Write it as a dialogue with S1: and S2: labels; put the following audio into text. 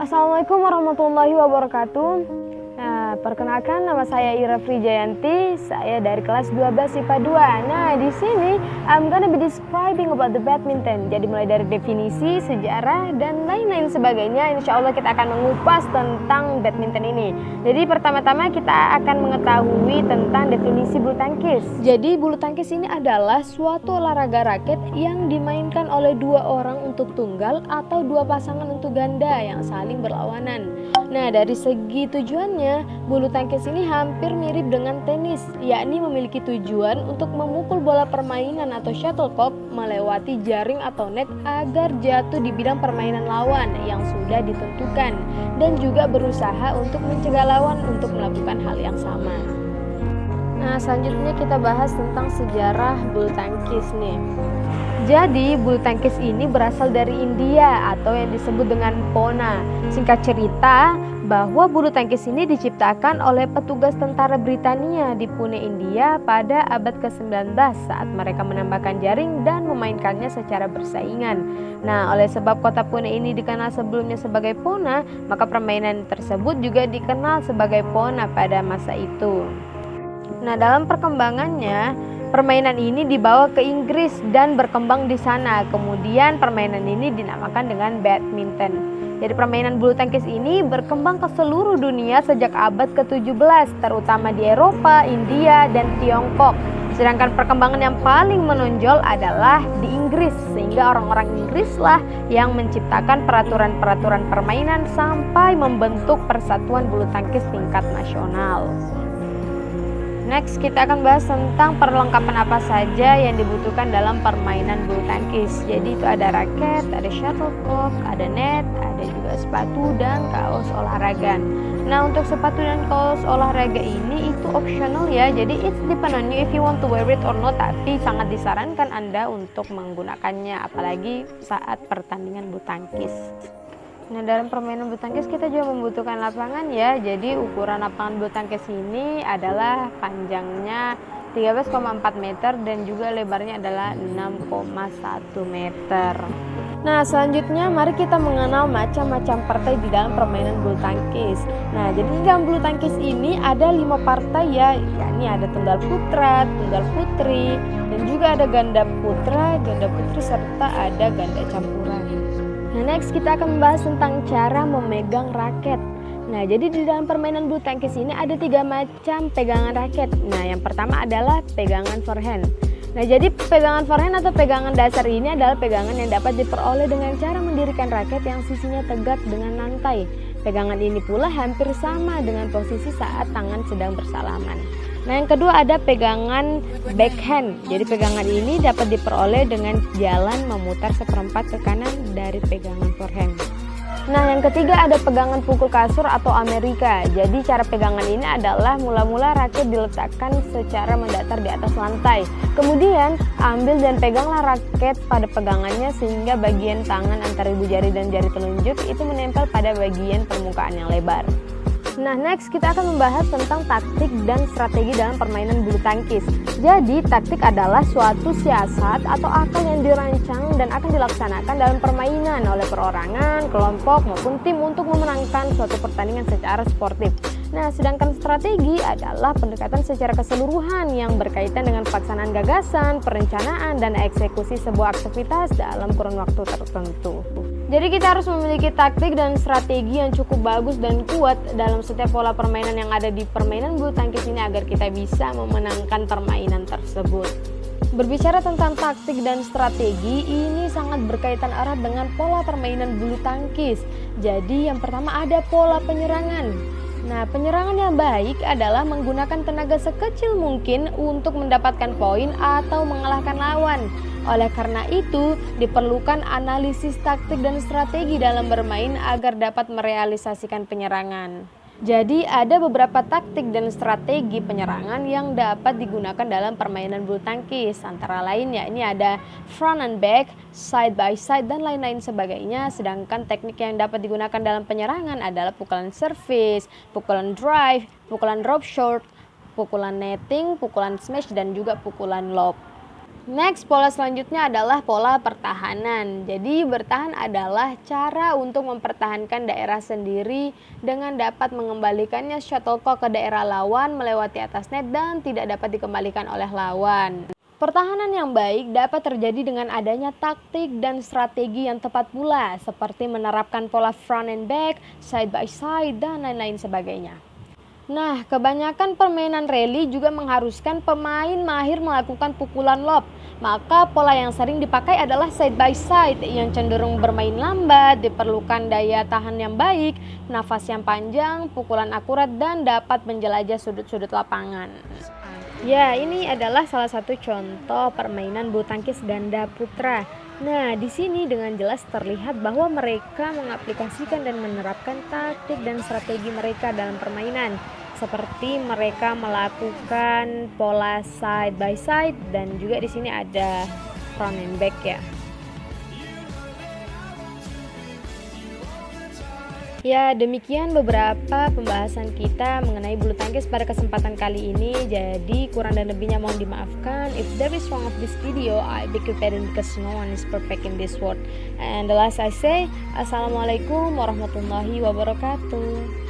S1: Assalamualaikum warahmatullahi wabarakatuh. Perkenalkan nama saya Ira Frijayanti. Saya dari kelas 12 IPA 2. Nah, di sini I'm gonna be describing about the badminton. Jadi mulai dari definisi, sejarah, dan lain-lain sebagainya. Insya Allah kita akan mengupas tentang badminton ini. Jadi pertama-tama kita akan mengetahui tentang definisi bulu tangkis. Jadi bulu tangkis ini adalah suatu olahraga raket yang dimainkan oleh dua orang untuk tunggal atau dua pasangan untuk ganda yang saling berlawanan. Nah, dari segi tujuannya, bulu tangkis ini hampir mirip dengan tenis, yakni memiliki tujuan untuk memukul bola permainan atau shuttlecock melewati jaring atau net agar jatuh di bidang permainan lawan yang sudah ditentukan, dan juga berusaha untuk mencegah lawan untuk melakukan hal yang sama. Nah, selanjutnya kita bahas tentang sejarah bulu tangkis nih. Jadi bulu tangkis ini berasal dari India atau yang disebut dengan Pona. Singkat cerita, bahwa bulu tangkis ini diciptakan oleh petugas tentara Britania di Pune, India pada abad ke-19 saat mereka menambahkan jaring dan memainkannya secara bersaingan. Nah, oleh sebab kota Pune ini dikenal sebelumnya sebagai Pona, maka permainan tersebut juga dikenal sebagai Pona pada masa itu. Nah, dalam perkembangannya, permainan ini dibawa ke Inggris dan berkembang di sana. Kemudian permainan ini dinamakan dengan badminton. Jadi permainan bulu tangkis ini berkembang ke seluruh dunia sejak abad ke-17, terutama di Eropa, India, dan Tiongkok. Sedangkan perkembangan yang paling menonjol adalah di Inggris, sehingga orang-orang Inggrislah yang menciptakan peraturan-peraturan permainan sampai membentuk persatuan bulu tangkis tingkat nasional. Next, kita akan bahas tentang perlengkapan apa saja yang dibutuhkan dalam permainan bulu tangkis. Jadi itu ada raket, ada shuttlecock, ada net, ada juga sepatu dan kaos olahraga. Nah, untuk sepatu dan kaos olahraga ini itu optional ya. Jadi it's depend on you if you want to wear it or not. Tapi sangat disarankan Anda untuk menggunakannya, apalagi saat pertandingan bulu tangkis. Nah, dalam permainan bulu tangkis kita juga membutuhkan lapangan ya. Jadi ukuran lapangan bulu tangkis ini adalah panjangnya 13,4 meter dan juga lebarnya adalah 6,1 meter. Nah, selanjutnya mari kita mengenal macam-macam partai di dalam permainan bulu tangkis. Nah, jadi di dalam bulu tangkis ini ada 5 partai ya, yakni ada tunggal putra, tunggal putri, dan juga ada ganda putra, ganda putri, serta ada ganda campuran. Nah, next kita akan membahas tentang cara memegang raket. Nah, jadi di dalam permainan bulu tangkis ini ada 3 macam pegangan raket. Nah, yang pertama adalah pegangan forehand. Nah, jadi pegangan forehand atau pegangan dasar ini adalah pegangan yang dapat diperoleh dengan cara mendirikan raket yang sisinya tegak dengan lantai. Pegangan ini pula hampir sama dengan posisi saat tangan sedang bersalaman. Nah, yang kedua ada pegangan backhand. Jadi pegangan ini dapat diperoleh dengan jalan memutar seperempat ke kanan dari pegangan forehand. Nah, yang ketiga ada pegangan pukul kasur atau Amerika. Jadi cara pegangan ini adalah mula-mula raket diletakkan secara mendatar di atas lantai. Kemudian ambil dan peganglah raket pada pegangannya sehingga bagian tangan antara ibu jari dan jari telunjuk itu menempel pada bagian permukaan yang lebar. Nah, next kita akan membahas tentang taktik dan strategi dalam permainan bulu tangkis. Jadi, taktik adalah suatu siasat atau akal yang dirancang dan akan dilaksanakan dalam permainan oleh perorangan, kelompok, maupun tim untuk memenangkan suatu pertandingan secara sportif. Nah, sedangkan strategi adalah pendekatan secara keseluruhan yang berkaitan dengan pelaksanaan gagasan, perencanaan, dan eksekusi sebuah aktivitas dalam kurun waktu tertentu. Jadi kita harus memiliki taktik dan strategi yang cukup bagus dan kuat dalam setiap pola permainan yang ada di permainan bulu tangkis ini agar kita bisa memenangkan permainan tersebut. Berbicara tentang taktik dan strategi, ini sangat berkaitan erat dengan pola permainan bulu tangkis. Jadi yang pertama ada pola penyerangan. Nah, penyerangan yang baik adalah menggunakan tenaga sekecil mungkin untuk mendapatkan poin atau mengalahkan lawan. Oleh karena itu, diperlukan analisis taktik dan strategi dalam bermain agar dapat merealisasikan penyerangan. Jadi ada beberapa taktik dan strategi penyerangan yang dapat digunakan dalam permainan bulu tangkis. Antara lain yakni ada front and back, side by side, dan lain-lain sebagainya. Sedangkan teknik yang dapat digunakan dalam penyerangan adalah pukulan service, pukulan drive, pukulan drop shot, pukulan netting, pukulan smash, dan juga pukulan lob. Next, pola selanjutnya adalah pola pertahanan. Jadi, bertahan adalah cara untuk mempertahankan daerah sendiri dengan dapat mengembalikannya shuttlecock ke daerah lawan melewati atas net dan tidak dapat dikembalikan oleh lawan. Pertahanan yang baik dapat terjadi dengan adanya taktik dan strategi yang tepat pula, seperti menerapkan pola front and back, side by side, dan lain-lain sebagainya. Nah, kebanyakan permainan rally juga mengharuskan pemain mahir melakukan pukulan lob. Maka pola yang sering dipakai adalah side by side yang cenderung bermain lambat, diperlukan daya tahan yang baik, nafas yang panjang, pukulan akurat, dan dapat menjelajah sudut-sudut lapangan. Ya, ini adalah salah satu contoh permainan bulu tangkis ganda putra. Nah, di sini dengan jelas terlihat bahwa mereka mengaplikasikan dan menerapkan taktik dan strategi mereka dalam permainan. Seperti mereka melakukan pola side by side dan juga di sini ada front and back ya. Ya, demikian beberapa pembahasan kita mengenai bulu tangkis pada kesempatan kali ini. Jadi, kurang dan lebihnya mohon dimaafkan. If there is wrong of this video, I beg your pardon because no one is perfect in this world. And the last I say, Assalamualaikum warahmatullahi wabarakatuh.